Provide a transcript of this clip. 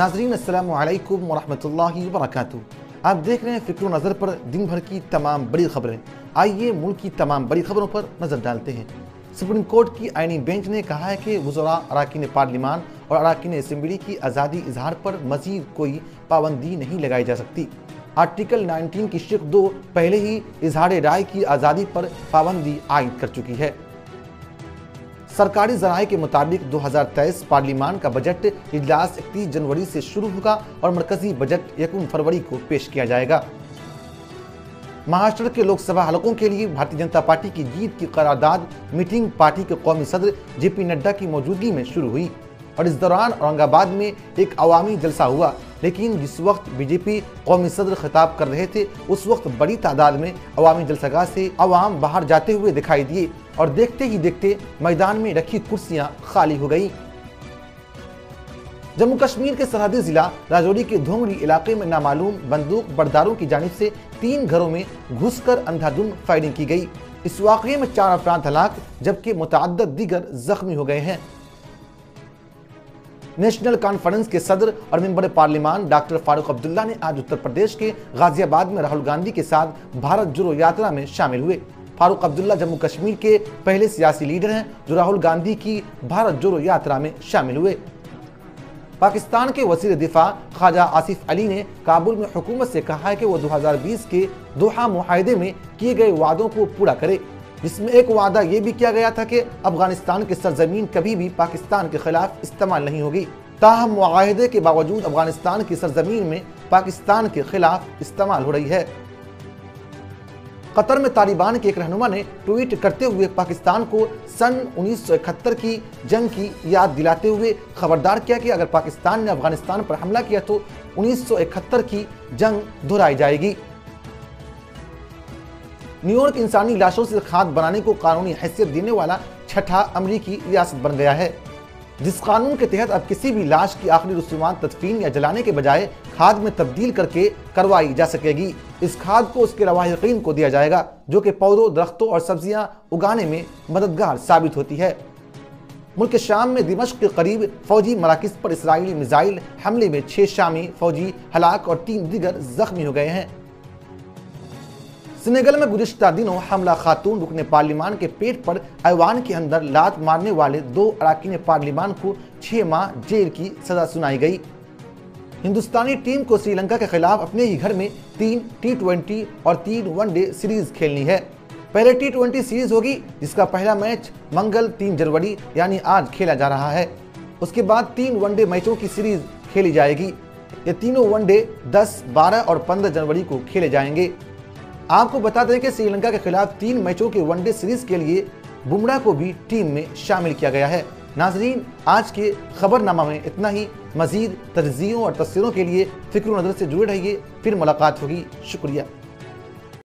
नाज़रीन अस्सलामु अलैकुम वरहमतुल्लाहि वबरकातुहू। आप देख रहे हैं फ़िक्र नज़र पर दिन भर की तमाम बड़ी खबरें। आइए मुल्क की तमाम बड़ी खबरों पर नज़र डालते हैं। सुप्रीम कोर्ट की आईनी बेंच ने कहा है कि वज़रा, अरकान पार्लिमान और अरकान असम्बली की आज़ादी इजहार पर मज़ीद कोई पाबंदी नहीं लगाई जा सकती। आर्टिकल 19 की शिक 2 पहले ही इजहार राय की आज़ादी पर पाबंदी आयद कर चुकी है। सरकारी ज़राए के मुताबिक 2023 पार्लिमान का बजट इजलास 31 जनवरी से शुरू होगा और मरकजी बजट 1 फरवरी को पेश किया जाएगा। महाराष्ट्र के लोकसभा हलकों के लिए भारतीय जनता पार्टी की जीत की करारदाद मीटिंग पार्टी के कौमी सदर जेपी नड्डा की मौजूदगी में शुरू हुई और इस दौरान औरंगाबाद में एक अवामी जलसा हुआ। लेकिन जिस वक्त बीजेपी कौमी सदर खिताब कर रहे थे उस वक्त बड़ी तादाद में अवामी जलसागाह से अवाम बाहर जाते हुए दिखाई दिए और देखते ही देखते मैदान में रखी कुर्सियां खाली हो गई। जम्मू कश्मीर के सरहदी जिला राजौरी के धोंगड़ी इलाके में नामालूम बंदूक बरदारों की जानिब से 3 घरों में घुसकर अंधाधुंध फायरिंग की गई। इस वाकये में 4 अफराद हलाक जबकि मुतअद्दिद दीगर जख्मी हो गए हैं। नेशनल कॉन्फ्रेंस के सदर और member parliament doctor Farooq Abdullah ने आज उत्तर प्रदेश के गाजियाबाद में राहुल गांधी के साथ भारत जोड़ो यात्रा में शामिल हुए। फारूक अब्दुल्ला जम्मू कश्मीर के पहले सियासी लीडर हैं जो राहुल गांधी की भारत जोड़ो यात्रा में शामिल हुए। पाकिस्तान के वज़ीर दिफा ख्वाजा आसिफ अली ने काबुल में हुकूमत से कहा है कि वो 2020 के दोहा मुआहदे में किए गए वादों को पूरा करे, जिसमें एक वादा ये भी किया गया था कि अफगानिस्तान की सरजमीन कभी भी पाकिस्तान के खिलाफ इस्तेमाल नहीं होगी। ताहम मुआहदे के बावजूद अफगानिस्तान की सरजमीन में पाकिस्तान के खिलाफ इस्तेमाल हो रही है। कतर में तालिबान के एक रहनुमा ने ट्वीट करते हुए पाकिस्तान को सन 1971 की जंग की याद दिलाते हुए खबरदार किया कि अगर पाकिस्तान ने अफगानिस्तान पर हमला किया तो 1971 की जंग दोहराई जाएगी। न्यूयॉर्क इंसानी लाशों से खाद बनाने को कानूनी हैसियत देने वाला 6ठा अमरीकी रियासत बन गया है, जिस कानून के तहत अब किसी भी लाश की आखिरी रसूमात तदफीन या जलाने के बजाय खाद में तब्दील करके करवाई जा सकेगी। इस खाद को उसके रवाहिकीन को दिया जाएगा जो कि पौधों, दरख्तों और सब्जियां उगाने में मददगार साबित होती है। मुल्क शाम में दिमश्क के करीब फौजी मराकिज पर इसराइली मिसाइल हमले में 6 शामी फौजी हलाक और 3 दीगर जख्मी हो गए हैं। सेनेगल में गुज़िश्ता दिनों हमला खातून रुकने पार्लिमान के पेट पर ऐवान के अंदर लात मारने वाले 2 अरकान पार्लिमान को 6 माह जेल की सजा सुनाई गई। हिंदुस्तानी टीम को श्रीलंका के खिलाफ अपने ही घर में 3 T20 और 3 वनडे सीरीज खेलनी है। पहले T20 सीरीज होगी जिसका पहला मैच मंगल 3 जनवरी यानी आज खेला जा रहा है। उसके बाद 3 वनडे मैचों की सीरीज खेली जाएगी। ये तीनों वनडे 10, 12 और 15 जनवरी को खेले जाएंगे। आपको बता दें कि श्रीलंका के खिलाफ 3 मैचों के वनडे सीरीज के लिए बुमराह को भी टीम में शामिल किया गया है। नाजरीन, आज के खबरनामा में इतना ही। मजीद तजज़ियों और तस्वीरों के लिए फ़िक्र नज़र से जुड़े रहिए। फिर मुलाकात होगी। शुक्रिया।